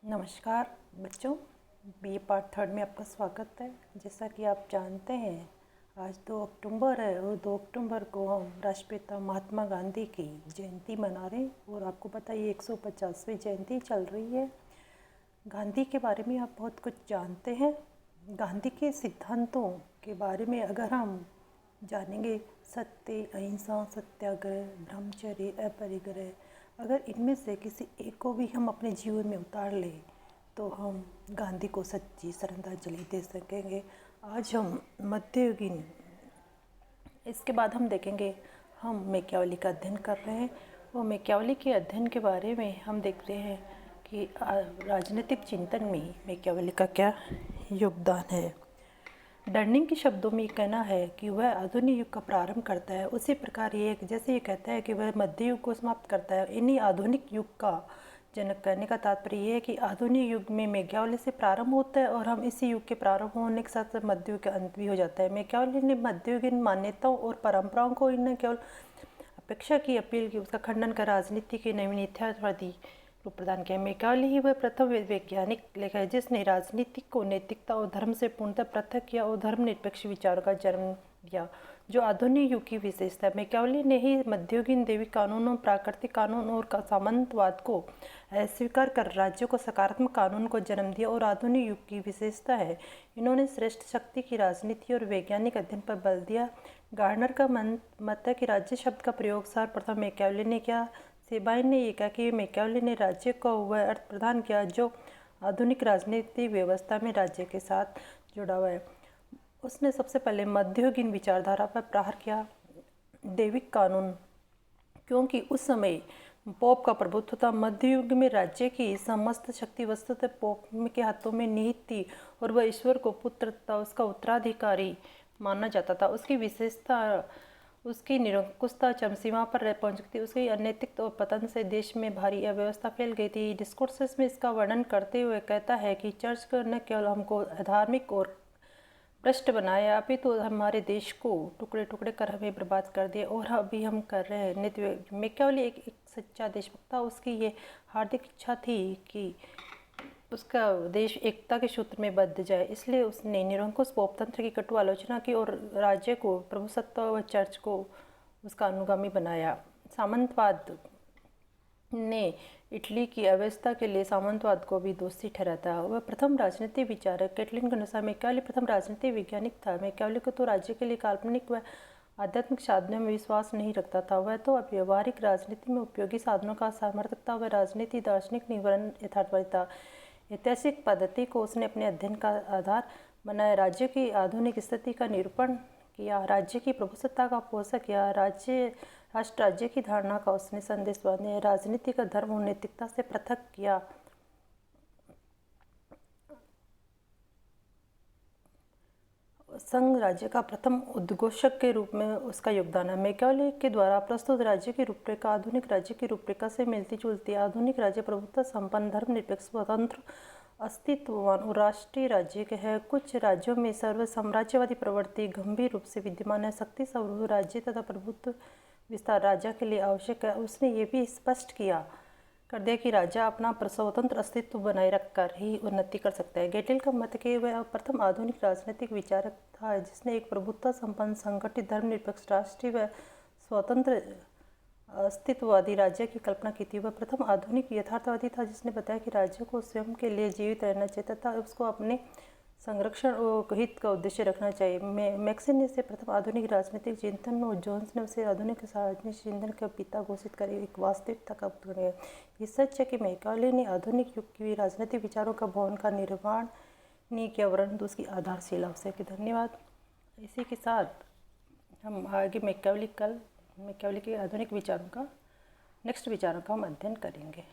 नमस्कार बच्चों, BA part third में आपका स्वागत है। जैसा कि आप जानते हैं आज 2 अक्टूबर है और 2 अक्टूबर को हम राष्ट्रपिता महात्मा गांधी की जयंती मना रहे हैं और आपको पता है 150वीं जयंती चल रही है। गांधी के बारे में आप बहुत कुछ जानते हैं। गांधी के सिद्धांतों के बारे में अगर हम जानेंगे, सत्य, अहिंसा, सत्याग्रह, ब्रह्मचर्य, अपरिग्रह, अगर इनमें से किसी एक को भी हम अपने जीवन में उतार लें तो हम गांधी को सच्ची श्रद्धांजलि दे सकेंगे। आज हम मध्ययुगीन, इसके बाद हम देखेंगे, हम मैकियावेली का अध्ययन कर रहे हैं। वो मैकियावेली के अध्ययन के बारे में हम देखते हैं कि राजनीतिक चिंतन में मैकियावेली का क्या योगदान है। डर्निंग के शब्दों में कहना है कि वह आधुनिक युग का प्रारंभ करता है, उसी प्रकार ये जैसे ये कहता है कि वह मध्य युग को समाप्त करता है। इन्हीं आधुनिक युग का जनक करने का तात्पर्य ये है कि आधुनिक युग में मैकियावेली से प्रारंभ होता है और हम इसी युग के प्रारंभ होने के साथ मध्य युग का अंत भी हो जाता है। मैकियावेली ने मध्ययुगीन मान्यताओं और परंपराओं को न केवल अपेक्षा की अपील की, उसका खंडन कर राजनीति की नवीन इत्यादि रूप प्रदान किया। मैकियावेली ही वह प्रथम वैज्ञानिक लेखक है जिसने राजनीति को नैतिकता और धर्म से पूर्णतः पृथक किया और धर्मनिरपेक्ष विचारों का जन्म दिया, जो आधुनिक युग की विशेषता है। मैकियावेली ने ही मध्ययुगीन दैविक कानूनों, प्राकृतिक कानून और सामंतवाद को अस्वीकार कर राज्यों को सकारात्मक कानून को जन्म दिया और आधुनिक युग की विशेषता है। इन्होंने श्रेष्ठ शक्ति की राजनीति और वैज्ञानिक अध्ययन पर बल दिया। गार्डनर का मत है कि राज्य शब्द का प्रयोग सर्वप्रथम मैकियावेली ने किया। सेबाइन ने यह कहा कि मैकियावेली ने राज्य को वह अर्थ प्रदान किया जो आधुनिक राजनीतिक व्यवस्था में राज्य के साथ जुड़ा हुआ है। उसने सबसे पहले मध्ययुगीन विचारधारा पर प्रहार किया। दैविक कानून, क्योंकि उस समय पोप का प्रभुत्व था। मध्य युग में राज्य की समस्त शक्ति वस्तुतः पोप के हाथों में निहित थी और वह ईश्वर को पुत्र तथा उसका उत्तराधिकारी माना जाता था। उसकी विशेषता, उसकी निरंकुशता चरम सीमा पर पहुंच गई थी। उसकी अनैतिकता और पतन से देश में भारी अव्यवस्था फैल गई थी। डिस्कोर्सेस में इसका वर्णन करते हुए कहता है कि चर्च न केवल हमको अधार्मिक और भ्रष्ट बनाया, अभी तो हमारे देश को टुकड़े टुकड़े कर हमें बर्बाद कर दिया और अभी हम कर रहे हैं नित्य। मैकियावेली एक सच्चा देशभक्त था। उसकी ये हार्दिक इच्छा थी कि उसका देश एकता के सूत्र में बंध जाए, इसलिए उसने निरंकुश पोप तंत्र की कटु आलोचना की और राज्य को, प्रभुसत्ता व चर्च को उसका अनुगामी बनाया। सामंतवाद ने इटली की अव्यवस्था के लिए सामंतवाद को भी दोषी ठहराता है। वह प्रथम राजनीतिक विचारक कैटलिन के अनुसार मैकियावेली प्रथम राजनीतिक वैज्ञानिक था। मैकियावेली को तो राज्य के लिए काल्पनिक व आध्यात्मिक साधनों में विश्वास नहीं रखता था। वह तो व्यवहारिक राजनीति में उपयोगी साधनों का समर्थक था। वह राजनीति दार्शनिक निवारण यथार्थवादी था। ऐतिहासिक पद्धति को उसने अपने अध्ययन का आधार बनाया। राज्य की आधुनिक स्थिति का निरूपण किया, राज्य की प्रभुसत्ता का पोषण किया, राष्ट्र राज्य की धारणा का उसने संदेश बांधे, राजनीति का धर्म और नैतिकता से पृथक किया। संघ राज्य का प्रथम उद्घोषक के रूप में उसका योगदान है। मैकियावेली के द्वारा प्रस्तुत राज्य की रूपरेखा आधुनिक राज्य की रूपरेखा से मिलती जुलती है। आधुनिक राज्य प्रभुत्व संपन्न, धर्मनिरपेक्ष, स्वतंत्र, अस्तित्ववान और राष्ट्रीय राज्य के है। कुछ राज्यों में सर्व साम्राज्यवादी प्रवृत्ति गंभीर रूप से विद्यमान है। शक्ति समृद्ध राज्य तथा प्रभुत्व विस्तार राजा के लिए आवश्यक है। उसने ये भी स्पष्ट कर दिया कि राजा अपना स्वतंत्र अस्तित्व बनाए रखकर ही उन्नति कर सकता है। गेटेल का मत कि वह प्रथम आधुनिक राजनीतिक विचारक था जिसने एक प्रभुत्व संपन्न, संगठित, धर्मनिरपेक्ष, राष्ट्रीय व स्वतंत्र अस्तित्ववादी राज्य की कल्पना की थी। वह प्रथम आधुनिक यथार्थवादी था जिसने बताया कि राज्य को स्वयं के लिए जीवित रहना चाहिए तथा उसको अपने संरक्षण और हित का उद्देश्य रखना चाहिए। मैक्सिन ने इसे प्रथम आधुनिक राजनीतिक चिंतन और जोन्स ने उसे आधुनिक राजनीतिक चिंतन का पिता घोषित कर एक वास्तविकता का पुत्र है। ये सच है कि मैकियावेली ने आधुनिक युग की राजनीतिक विचारों का भवन का निर्माण नहीं किया, वरन उसकी आधारशिला उसे। धन्यवाद। इसी के साथ हम आगे मैकियावेली के आधुनिक विचारों का नेक्स्ट विचारों का हम अध्ययन करेंगे।